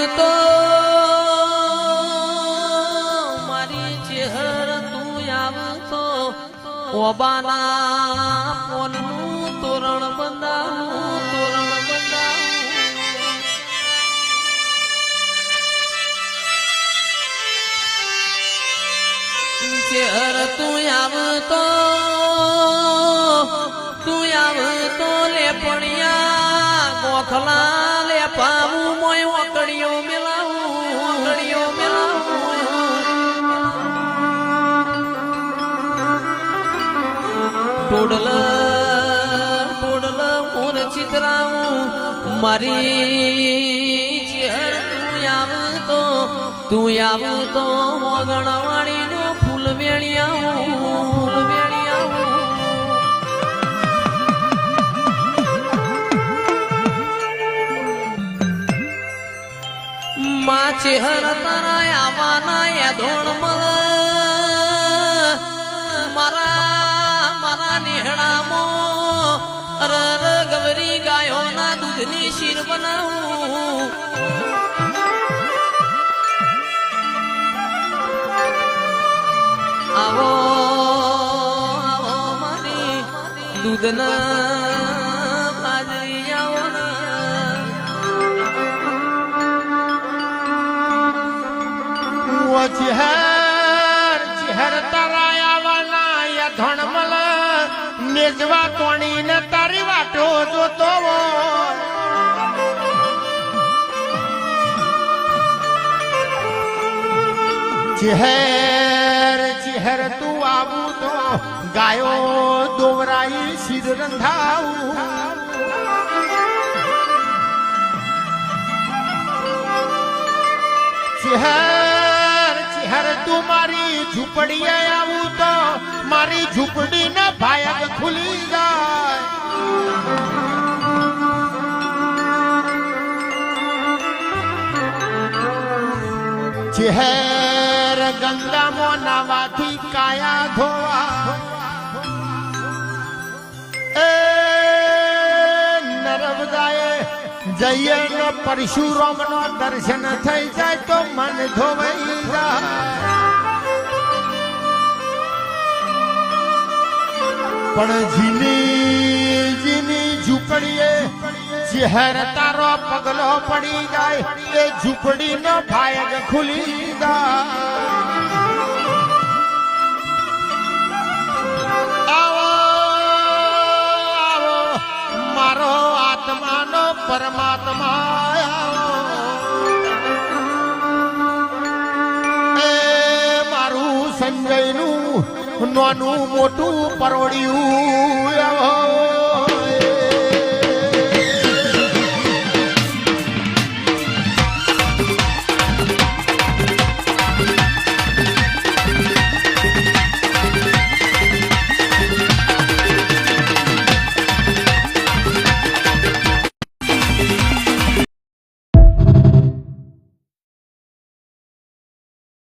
આવતો મારી ચહેર તું આવતો ઓબાના પોનનું તોરણ બંધાવું ચહેર તું આવતો લેપણિયા ગોખલા લેપાવું મોય ઓકડીઓ મેલાવું ટોડલ મોર ચિતરાવું મારી ચહેર તું આવતો મોગણવાડીનો ફૂલ વેણિયાવું માં ચહેર તારા આવવાના એ ધોણ મળ મારા નિહળામાં ગવરી ગાયોના દૂધની શીર બનાવું આવો મારી દૂધના બાજરી આવો ચહેર તારા આવવાના યા ધણમલ મેજવા તોણી ને તારી વાટો જોતો ચહેર તું આવું તો ગાયો દોવરાઈ શીર રંધાવું ચહેર તું મારી ઝૂંપડી આવું તો મારી ઝૂંપડી ને ભાયગ ખુલી જાય ચહેર ગંગામાં નાવાથી કાયા ધોવા એ નર્મદાએ જઈએ ને પરશુરામ નો દર્શન થઈ જાય તો મન ધોવાઈ જાય પણ જીની ઝૂંપડીએ ચહેર તારો પગલો પડી જાય એ ઝૂંપડી નો ભાયગ ખુલી જાય આવો મારો આત્માનો પરમાત્મા એ મારું સંજયનું નાનું મોટું પરોડિયું